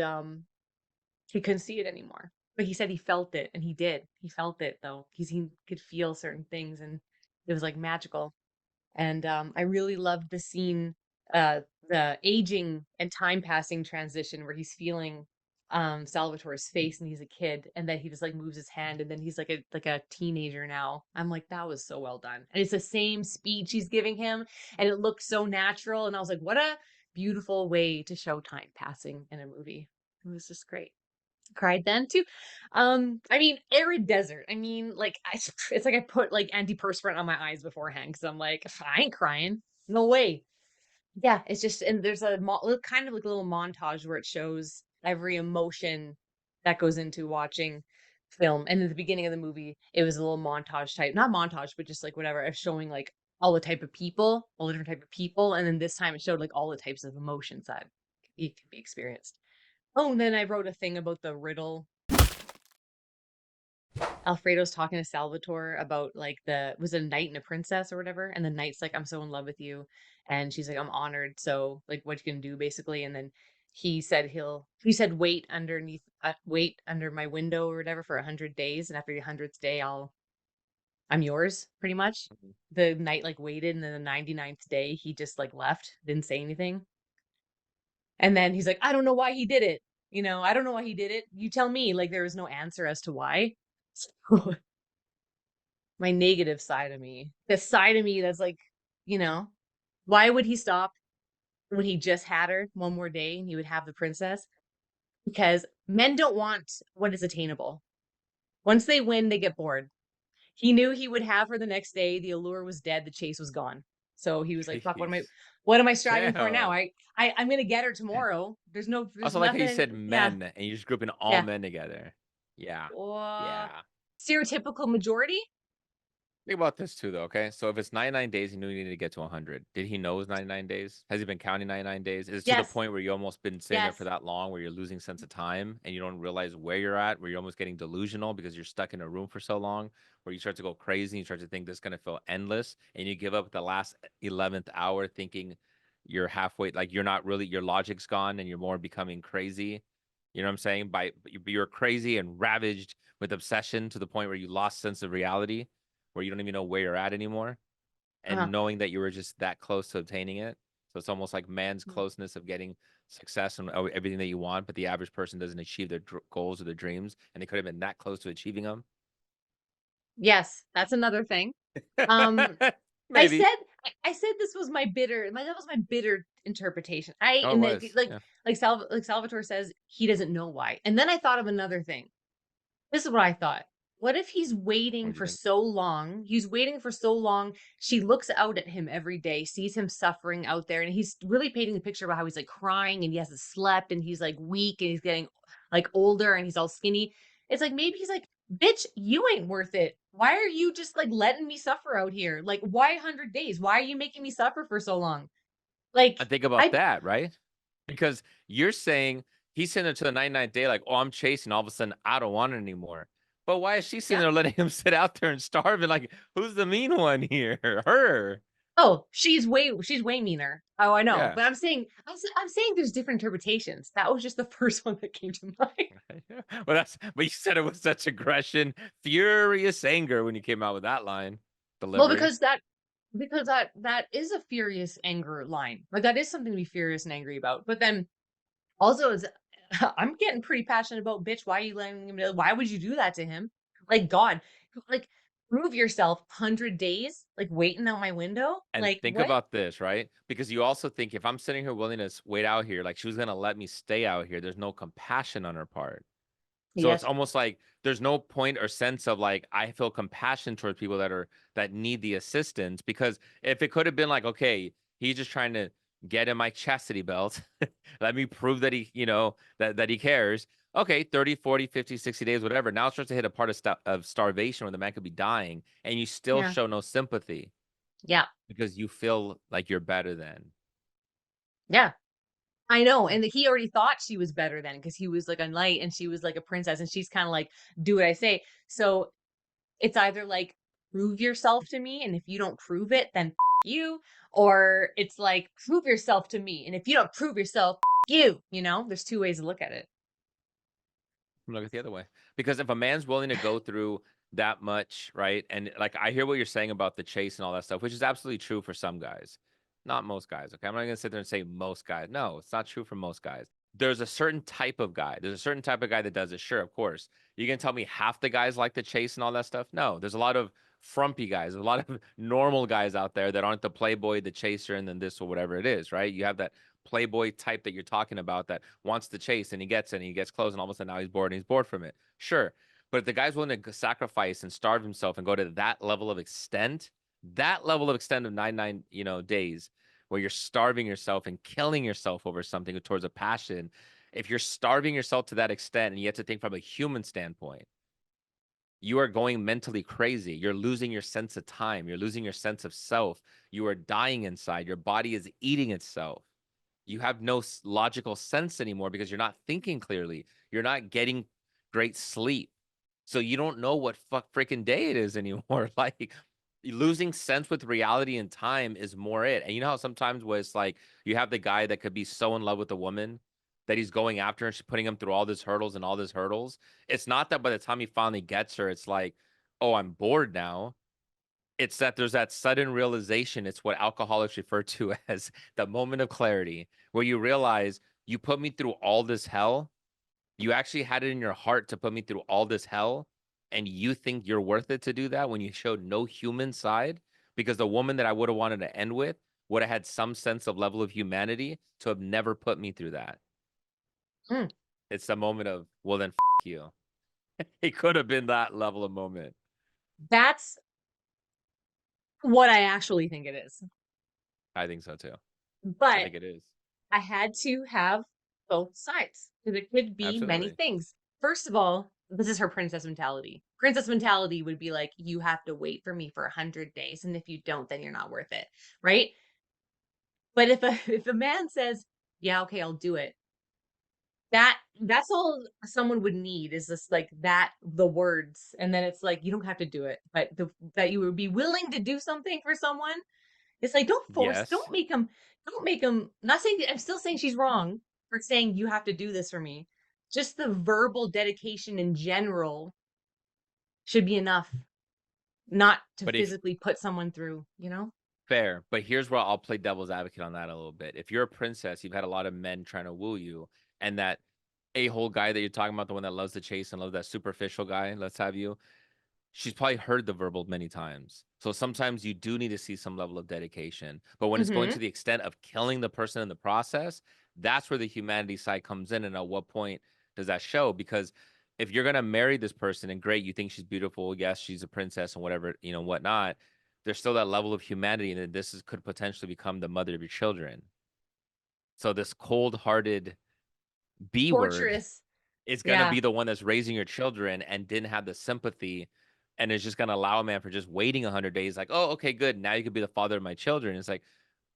Speaker 2: he couldn't see it anymore. But he said he felt it, and he did. He felt it though, because he could feel certain things, and it was like magical. And I really loved the scene, the aging and time passing transition where he's feeling Salvatore's face and he's a kid, and then he just like moves his hand, and then he's like a teenager now. I'm like, that was so well done. And it's the same speech he's giving him, and it looked so natural. And I was like, what a beautiful way to show time passing in a movie. It was just great. Cried then too. I mean, arid desert. I mean, like it's like I put like antiperspirant on my eyes beforehand because I'm like, I ain't crying. No way. Yeah, it's just and there's a kind of like a little montage where it shows every emotion that goes into watching film. And in the beginning of the movie, it was a little montage type, not montage, but just like whatever, of showing like all the type of people, all the different type of people. And then this time it showed like all the types of emotions that it can be experienced. Oh, and then I wrote a thing about the riddle. Alfredo's talking to Salvatore about like was it a knight and a princess or whatever? And the knight's like, I'm so in love with you. And she's like, I'm honored. So like what you can do basically. And then he said wait under my window or whatever for 100 days. And after the 100th day, I'm yours pretty much.
Speaker 1: Mhm.
Speaker 2: The knight like waited and then the 99th day he just like left, didn't say anything. And then he's like, I don't know why he did it. I don't know why he did it. You tell me. Like there was no answer as to why. So my negative side of me, the side of me that's like, you know, why would he stop when he just had her one more day and he would have the princess? Because men don't want what is attainable. Once they win, they get bored. He knew he would have her the next day. The allure was dead. The chase was gone. So he was like, "Fuck!
Speaker 1: Jeez.
Speaker 2: What am I striving for now?
Speaker 1: Damn.
Speaker 2: I'm gonna get her tomorrow. There's
Speaker 1: Also like how you
Speaker 2: nothing.
Speaker 1: said
Speaker 2: Yeah,
Speaker 1: men and you're just grouping all
Speaker 2: yeah.
Speaker 1: men together. Yeah.
Speaker 2: Uh,
Speaker 1: Yeah.
Speaker 2: Stereotypical majority.
Speaker 1: Think about this too, though. Okay, so if it's 99 days, he knew he needed to get to 100. Did he know it was 99 days? Has he been counting 99 days? Is it to the
Speaker 2: Yes,
Speaker 1: point where you almost been sitting there for
Speaker 2: yes.
Speaker 1: that long, where you're losing sense of time and you don't realize where you're at, where you're almost getting delusional because you're stuck in a room for so long, where you start to go crazy, and you start to think this is gonna feel endless, and you give up at the last 11th hour, thinking you're halfway, like you're not really, your logic's gone, and you're more becoming crazy. You know what I'm saying? You're crazy and ravaged with obsession to the point where you lost sense of reality, where you don't even know where you're at anymore,
Speaker 2: Uh,
Speaker 1: and knowing that you were just that close to obtaining it. So it's almost like man's
Speaker 2: mm.
Speaker 1: closeness of getting success and everything that you want, but the average person doesn't achieve their goals or their dreams, and they could have been that close to achieving them.
Speaker 2: Yes, that's another thing. Um, I
Speaker 1: Maybe.
Speaker 2: said I said this was that was my bitter interpretation. I
Speaker 1: Oh, it
Speaker 2: and then
Speaker 1: was.
Speaker 2: like
Speaker 1: Yeah.
Speaker 2: like Salvatore says he doesn't know why. And then I thought of another thing. This is what I thought. What if he's waiting
Speaker 1: What do you
Speaker 2: for
Speaker 1: think?
Speaker 2: so long? He's waiting for so long. She looks out at him every day, sees him suffering out there, and he's really painting the picture about how he's like crying and he hasn't slept and he's like weak and he's getting like older and he's all skinny. It's like maybe he's like, bitch, you ain't worth it. Why are you just like letting me suffer out here? Like, why 100 days? Why are you making me suffer for so long? Like,
Speaker 1: I think about
Speaker 2: I,
Speaker 1: that, right? Because you're saying he's sitting there to the 99th day, like, oh, I'm chasing. All of a sudden, I don't want it anymore. But why is she sitting
Speaker 2: yeah.
Speaker 1: there letting him sit out there and starve? And like, who's the mean one here? Her.
Speaker 2: Oh, she's way meaner. Oh, I know.
Speaker 1: Yeah.
Speaker 2: But I'm saying there's different interpretations. That was just the first one that came to mind.
Speaker 1: But you said it with such aggression, furious anger when you came out with that line
Speaker 2: Well,
Speaker 1: delivery.
Speaker 2: because that is a furious anger line. Like that is something to be furious and angry about. But then also is I'm getting pretty passionate about bitch, why are you letting him why would you do that to him? Like God, like prove yourself 100 days, like waiting out my window?
Speaker 1: And
Speaker 2: Like
Speaker 1: think
Speaker 2: what?
Speaker 1: about this, right? Because you also think if I'm sitting here willing to wait out here, like she was gonna let me stay out here, there's no compassion on her part. So it's
Speaker 2: Yes.
Speaker 1: almost like there's no point or sense of like I feel compassion towards people that need the assistance, because if it could have been like, okay, he's just trying to get in my chastity belt, let me prove that that he cares. Okay, 30, 40, 50, 60 days, whatever. Now it starts to hit a part of starvation where the man could be dying and you still
Speaker 2: Yeah.
Speaker 1: show no sympathy
Speaker 2: Yeah.
Speaker 1: because you feel like you're better than.
Speaker 2: Yeah. I know, and he already thought she was better then because he was like a knight and she was like a princess, and she's kind of like, do what I say. So it's either like prove yourself to me, and if you don't prove it, then you, or it's like prove yourself to me, and if you don't prove yourself, you. There's two ways to look at it.
Speaker 1: Look at the other way. Because if a man's willing to go through that much, right? And like I hear what you're saying about the chase and all that stuff, which is absolutely true for some guys. Not most guys, okay? I'm not gonna sit there and say most guys. No, it's not true for most guys. There's a certain type of guy. There's a certain type of guy that does it. Sure, of course. You can tell me half the guys like the chase and all that stuff. No, there's a lot of frumpy guys, a lot of normal guys out there that aren't the playboy, the chaser, and then this or whatever it is, right? You have that playboy type that you're talking about that wants to chase and he gets it and he gets close and all of a sudden now he's bored and he's bored from it. Sure. But if the guy's willing to sacrifice and starve himself and go to that level of extent, of 99, days where you're starving yourself and killing yourself over something towards a passion, if you're starving yourself to that extent and you have to think from a human standpoint, you are going mentally crazy. You're losing your sense of time. You're losing your sense of self. You are dying inside. Your body is eating itself. You have no logical sense anymore because you're not thinking clearly. You're not getting great sleep. So you don't know what freaking day it is anymore. Like losing sense with reality and time is more it. And you know how sometimes where it's like you have the guy that could be so in love with a woman that he's going after and she's putting him through all these hurdles and all these hurdles. It's not that by the time he finally gets her, it's like, oh, I'm bored now. It's that there's that sudden realization. It's what alcoholics refer to as the moment of clarity, where you realize you put me through all this hell. You actually had it in your heart to put me through all this hell, and you think you're worth it to do that when you showed no human side? Because the woman that I would have wanted to end with would have had some sense of level of humanity to have never put me through that.
Speaker 2: Mm.
Speaker 1: It's the moment of, well, then you. It could have been that level of moment.
Speaker 2: That's what I actually think it is.
Speaker 1: I think so too. I
Speaker 2: But
Speaker 1: think it is.
Speaker 2: I had to have both sides because it could be many
Speaker 1: Absolutely.
Speaker 2: things. First of all, this is her princess mentality. Princess mentality would be like, you have to wait for me for 100 days. And if you don't, then you're not worth it. Right. But if a if a man says, yeah, okay, I'll do it, that's all someone would need is just like that, the words. And then it's like, you don't have to do it, but that you would be willing to do something for someone. It's like, don't force,
Speaker 1: Yes.
Speaker 2: don't make them, not saying, I'm still saying she's wrong for saying you have to do this for me. Just the verbal dedication in general should be enough, not to
Speaker 1: But if
Speaker 2: physically put someone through, you know?
Speaker 1: fair, but here's where I'll play devil's advocate on that a little bit. If you're a princess, you've had a lot of men trying to woo you, and that a-hole guy that you're talking about, the one that loves to chase and loves that superficial guy, let's have you, she's probably heard the verbal many times. So sometimes you do need to see some level of dedication. But when it's going
Speaker 2: Mm-hmm.
Speaker 1: to the extent of killing the person in the process, that's where the humanity side comes in. And at what point does that show? Because if you're gonna marry this person and great, you think she's beautiful, yes, she's a princess and whatever, whatnot, there's still that level of humanity, and could potentially become the mother of your children. So this cold-hearted B word
Speaker 2: Torturous.
Speaker 1: is gonna
Speaker 2: Yeah.
Speaker 1: be the one that's raising your children and didn't have the sympathy and is just gonna allow a man for just waiting 100 days, like, oh, okay, good. Now you could be the father of my children. It's like,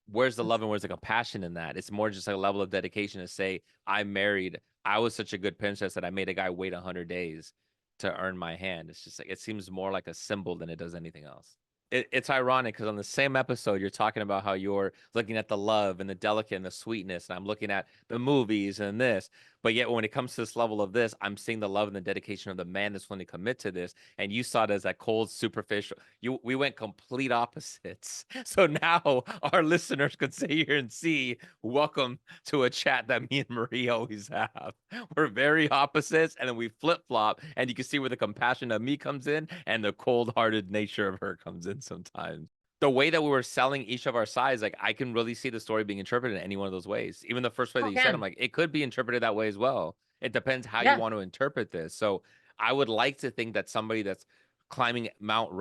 Speaker 1: where's the love and where's the compassion in that? It's more just like a level of dedication to say, I'm married. I was such a good princess that I made a guy wait 100 days to earn my hand. It's just like it seems more like a symbol than it does anything else. It's ironic because on the same episode, you're talking about how you're looking at the love and the delicate and the sweetness, and I'm looking at the movies and this. But yet, when it comes to this level of this, I'm seeing the love and the dedication of the man that's willing to commit to this. And you saw it as that cold, superficial. We went complete opposites. So now our listeners could sit here and see. Welcome to a chat that me and Marie always have. We're very opposites, and then we flip flop, and you can see where the compassion of me comes in and the cold hearted nature of her comes in sometimes. The way that we were selling each of our sides, like I can really see the story being interpreted in any one of those ways. Even the first way that
Speaker 2: Oh,
Speaker 1: you said, I'm
Speaker 2: can.
Speaker 1: like, it could be interpreted that way as well. It depends how you
Speaker 2: Yeah.
Speaker 1: want to interpret this. So I would like to think that somebody that's climbing Mount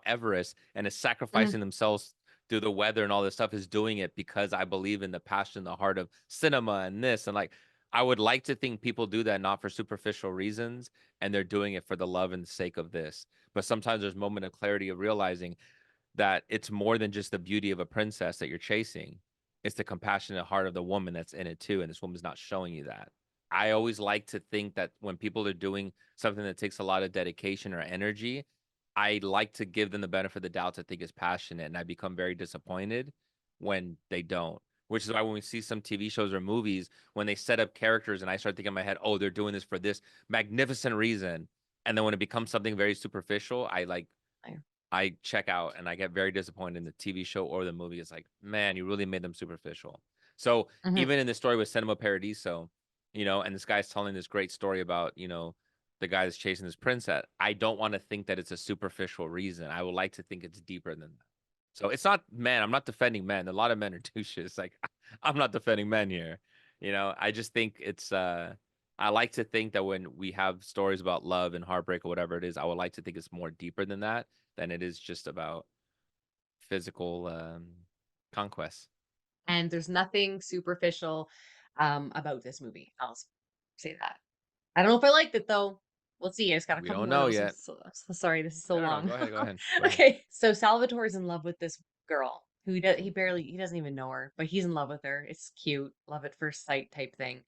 Speaker 1: Everest and is
Speaker 2: Mm-hmm.
Speaker 1: sacrificing themselves through the weather and all this stuff is doing it because I believe in the passion, the heart of cinema and this. And like, I would like to think people do that not for superficial reasons and they're doing it for the love and sake of this. But sometimes there's a moment of clarity of realizing that it's more than just the beauty of a princess that you're chasing. It's the compassionate heart of the woman that's in it too. And this woman's not showing you that. I always like to think that when people are doing something that takes a lot of dedication or energy, I like to give them the benefit of the doubt to think is passionate. And I become very disappointed when they don't. Which is why when we see some TV shows or movies, when they set up characters and I start thinking in my head, oh, they're doing this for this magnificent reason. And then when it becomes something very superficial, I check out and I get very disappointed in the TV show or the movie. It's like, man, you really made them superficial. So
Speaker 2: Mm-hmm.
Speaker 1: even in this story with Cinema Paradiso, and this guy's telling this great story about, the guy that's chasing this princess. I don't want to think that it's a superficial reason. I would like to think it's deeper than that. So it's not men. I'm not defending men. A lot of men are douches. Like I'm not defending men here. I just think it's I like to think that when we have stories about love and heartbreak or whatever it is, I would like to think it's more deeper than that, than it is just about physical conquest.
Speaker 2: And there's nothing superficial about this movie. I'll say that. I don't know if I liked it though. We'll see. I just got a
Speaker 1: We
Speaker 2: couple
Speaker 1: don't
Speaker 2: more of
Speaker 1: know
Speaker 2: those.
Speaker 1: yet.
Speaker 2: So sorry, this is so
Speaker 1: No, no, no.
Speaker 2: long.
Speaker 1: Go ahead. Go ahead. Go ahead.
Speaker 2: Okay, so Salvatore's in love with this girl who he doesn't even know her, but he's in love with her. It's cute, love at first sight type thing.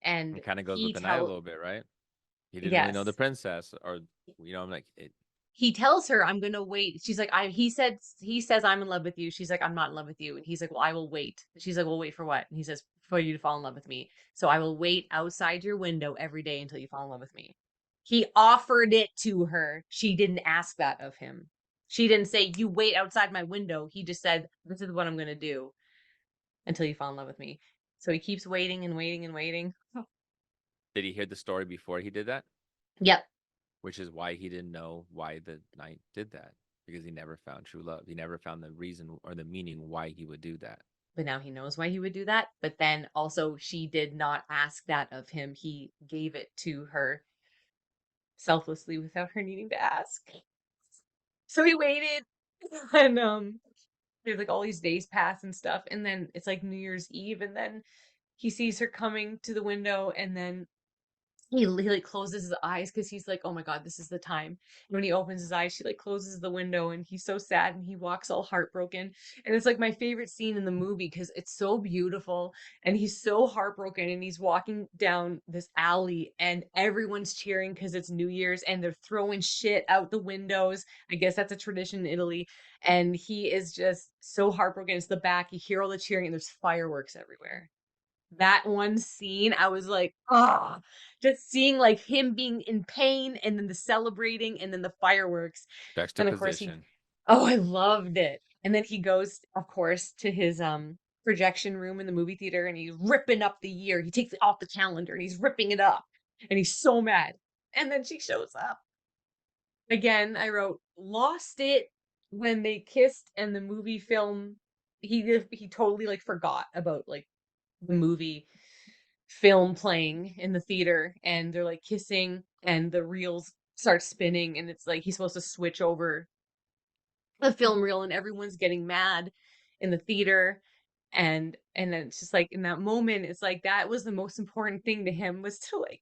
Speaker 2: And
Speaker 1: It kind of goes with
Speaker 2: he
Speaker 1: the night a
Speaker 2: tell
Speaker 1: little bit, right? He didn't really know the
Speaker 2: yes,
Speaker 1: princess, or I'm like,
Speaker 2: he tells her, I'm gonna wait. She's like, he says I'm in love with you. She's like, I'm not in love with you. And he's like, well, I will wait. She's like, well, wait for what? And he says, for you to fall in love with me. So I will wait outside your window every day until you fall in love with me. He offered it to her. She didn't ask that of him. She didn't say, you wait outside my window. He just said, this is what I'm gonna do until you fall in love with me. So he keeps waiting and waiting and waiting.
Speaker 1: did he hear the story before he did that?
Speaker 2: Yep.
Speaker 1: Which is why he didn't know why the knight did that, because he never found true love. He never found the reason or the meaning why he would do that.
Speaker 2: But now he knows why he would do that. But then also, she did not ask that of him. He gave it to her selflessly without her needing to ask. So he waited, and there's like all these days pass and stuff, and then it's like New Year's Eve, and then he sees her coming to the window, and then he like closes his eyes because he's like, oh my god, this is the time. And when he opens his eyes, she like closes the window, and he's so sad, and he walks all heartbroken. And it's like my favorite scene in the movie because it's so beautiful, and he's so heartbroken, and he's walking down this alley, and everyone's cheering because it's New Year's, and they're throwing shit out the windows. I guess that's a tradition in Italy. And he is just so heartbroken. It's the back, you hear all the cheering, and there's fireworks everywhere. That one scene, I was like, ah, just seeing like him being in pain, and then the celebrating, and then the fireworks. And of course
Speaker 1: Juxtaposition.
Speaker 2: oh, I loved it. And then he goes, of course, to his projection room in the movie theater, and he's ripping up the year. He takes it off the calendar and he's ripping it up. And he's so mad. And then she shows up. Again, I wrote, lost it when they kissed, and the movie film he totally like forgot about like the movie film playing in the theater, and they're like kissing, and the reels start spinning, and it's like he's supposed to switch over the film reel, and everyone's getting mad in the theater. And then it's just like in that moment, it's like that was the most important thing to him, was to like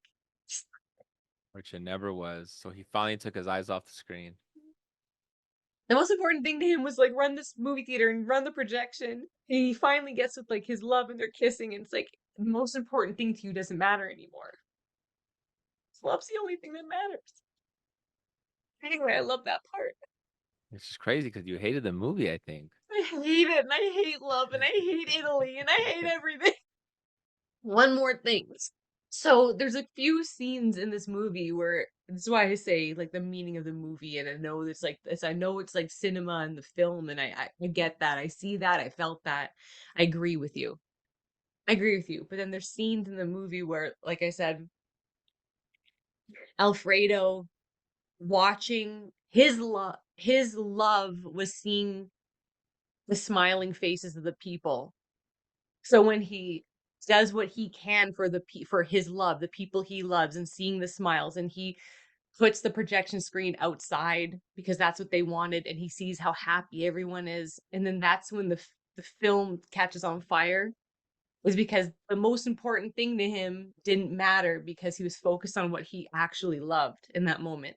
Speaker 1: Which it never was. So he finally took his eyes off the screen.
Speaker 2: the most important thing to him was like run this movie theater and run the projection. And he finally gets with like his love, and they're kissing, and it's like the most important thing to you doesn't matter anymore. Love's the only thing that matters. Anyway, I love that part.
Speaker 1: It's just crazy because you hated the movie, I think.
Speaker 2: I hate it, and I hate love, and I hate Italy, and I hate everything. One more thing. So there's a few scenes in this movie where this is why I say like the meaning of the movie, and I know it's like this. I know it's like cinema and the film, and I get that. I see that. I felt that. I agree with you. I agree with you. But then there's scenes in the movie where, like I said, Alfredo watching his love was seeing the smiling faces of the people. So when he does what he can for for his love, the people he loves, and seeing the smiles, and he puts the projection screen outside because that's what they wanted, and he sees how happy everyone is, and then that's when the film catches on fire, was because the most important thing to him didn't matter because he was focused on what he actually loved in that moment.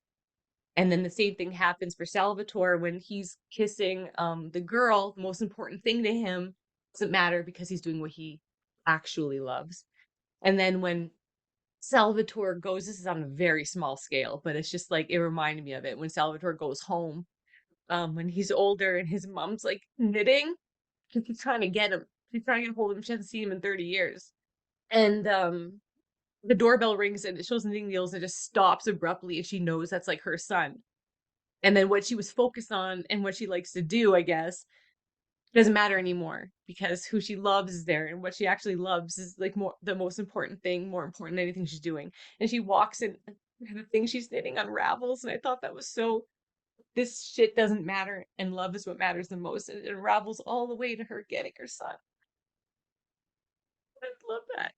Speaker 2: And then the same thing happens for Salvatore when he's kissing the girl. The most important thing to him doesn't matter because he's doing what he actually loves. And then when Salvatore goes, this is on a very small scale, but it's just like it reminded me of it when Salvatore goes home, when he's older, and his mom's like knitting because he's trying to get him. She's trying to get hold of him. She hasn't seen him in 30 years. And the doorbell rings, and it shows knitting needles, and it just stops abruptly, and she knows that's like her son. And then what she was focused on and what she likes to do, I guess, doesn't matter anymore because who she loves is there, and what she actually loves is like more the most important thing, more important than anything she's doing. And she walks in, and the thing she's knitting unravels, and I thought that was so this shit doesn't matter, and love is what matters the most, and it unravels all the way to her getting her son. I love that.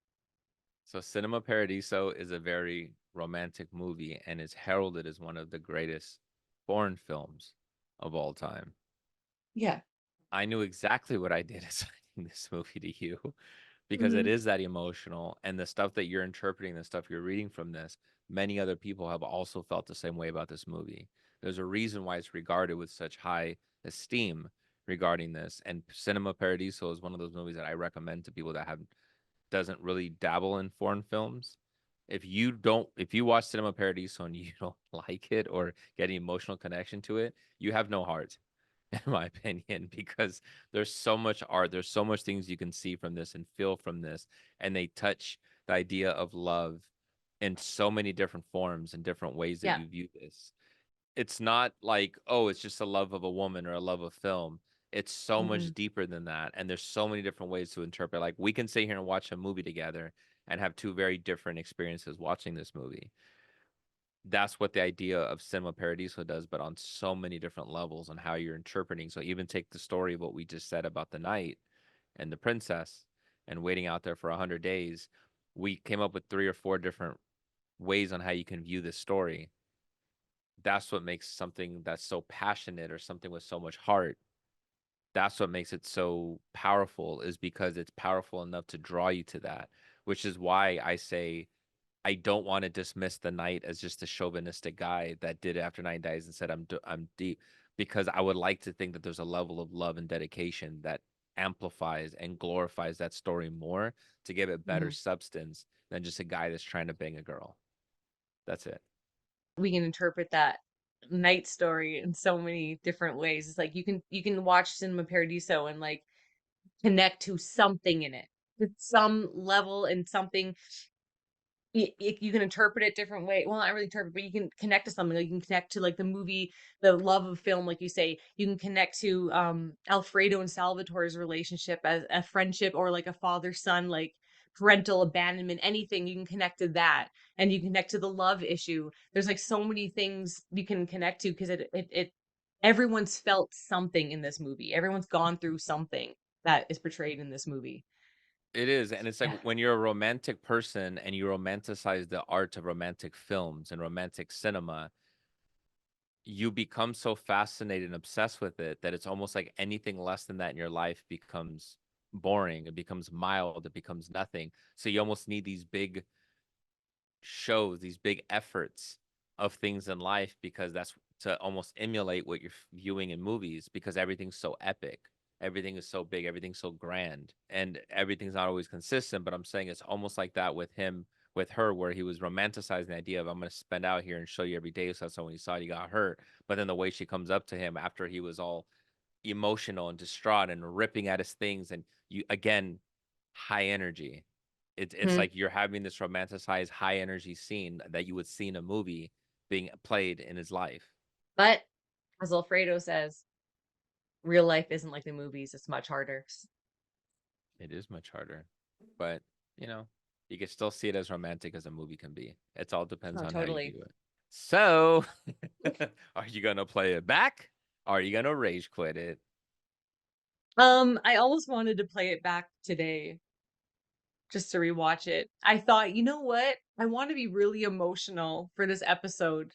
Speaker 1: So Cinema Paradiso is a very romantic movie and is heralded as one of the greatest foreign films of all time.
Speaker 2: Yeah.
Speaker 1: I knew exactly what I did assigning this movie to you because it is that emotional, and the stuff that you're interpreting, the stuff you're reading from this, many other people have also felt the same way about this movie. There's a reason why it's regarded with such high esteem regarding this, and Cinema Paradiso is one of those movies that I recommend to people that doesn't really dabble in foreign films. If you watch Cinema Paradiso and you don't like it or get an emotional connection to it, you have no heart, in my opinion, because there's so much art, there's so much things you can see from this and feel from this, and they touch the idea of love in so many different forms and different ways that
Speaker 2: Yeah.
Speaker 1: you view this. It's not like, oh, it's just a love of a woman or a love of film. It's so much deeper than that, and there's so many different ways to interpret. Like, we can sit here and watch a movie together and have two very different experiences watching this movie. That's what the idea of Cinema Paradiso does, but on so many different levels on how you're interpreting. So even take the story of what we just said about the knight and the princess and waiting out there for 100 days. We came up with 3 or 4 different ways on how you can view this story. That's what makes something that's so passionate or something with so much heart. That's what makes it so powerful, is because it's powerful enough to draw you to that, which is why I say I don't want to dismiss the knight as just a chauvinistic guy that did it after 9 days and said, I'm deep, because I would like to think that there's a level of love and dedication that amplifies and glorifies that story more to give it better substance than just a guy that's trying to bang a girl. That's it.
Speaker 2: We can interpret that night story in so many different ways. It's like you can watch Cinema Paradiso and like connect to something in it, to some level, and something you can interpret it different way. Well, not really interpret, but you can connect to something. Like you can connect to like the movie, the love of film, like you say. You can connect to Alfredo and Salvatore's relationship as a friendship, or like a father-son, like parental abandonment, anything. You can connect to that, and you can connect to the love issue. There's like so many things you can connect to, because it everyone's felt something in this movie. Everyone's gone through something that is portrayed in this movie.
Speaker 1: It is, and it's like
Speaker 2: Yeah.
Speaker 1: when you're a romantic person and you romanticize the art of romantic films and romantic cinema, you become so fascinated and obsessed with it that it's almost like anything less than that in your life becomes boring. It becomes mild. It becomes nothing. So you almost need these big shows, these big efforts of things in life, because that's to almost emulate what you're viewing in movies, because everything's so epic. Everything is so big, everything's so grand, and everything's not always consistent. But I'm saying it's almost like that with him, with her, where he was romanticizing the idea of, I'm going to spend out here and show you every day. So when he saw it, he got hurt. But then the way she comes up to him after he was all emotional and distraught and ripping at his things, and you again, high energy. It's like you're having this romanticized high energy scene that you would see in a movie being played in his life.
Speaker 2: But as Alfredo says, real life isn't like the movies. It's much harder.
Speaker 1: It is much harder, but you know, you can still see it as romantic as a movie can be. It all depends
Speaker 2: Oh,
Speaker 1: on how you
Speaker 2: totally.
Speaker 1: view it. So, are you gonna play it back? Or are you gonna rage quit it?
Speaker 2: I almost wanted to play it back today just to rewatch it. I thought, you know what? I want to be really emotional for this episode.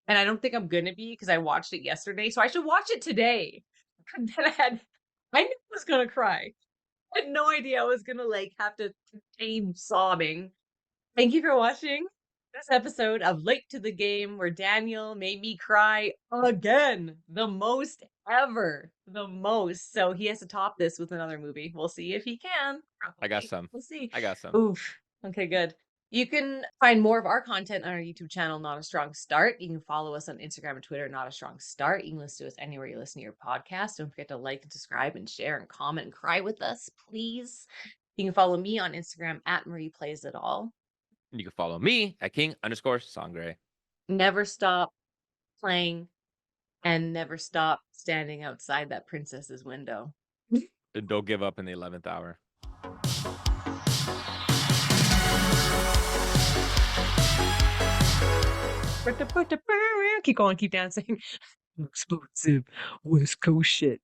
Speaker 2: And I don't think I'm gonna be, because I watched it yesterday. So I should watch it today. And then I knew I was gonna cry. I had no idea I was gonna like have to contain sobbing. Thank you for watching this episode of Late to the Game, where Daniel made me cry again. The most ever. The most. So he has to top this with another movie. We'll see if he can.
Speaker 1: I got
Speaker 2: Probably.
Speaker 1: some.
Speaker 2: We'll see.
Speaker 1: I got some.
Speaker 2: Oof. Okay, good. You can find more of our content on our YouTube channel, Not a Strong Start. You can follow us on Instagram and Twitter, Not a Strong Start. You can listen to us anywhere you listen to your podcast. Don't forget to like and subscribe and share and comment and cry with us, please. You can follow me on Instagram at Marie Plays It All.
Speaker 1: You can follow me at King_Sangre.
Speaker 2: Never stop playing, and never stop standing outside that princess's window.
Speaker 1: And don't give up in the 11th hour.
Speaker 2: Keep going, keep dancing. Explosive West Coast shit.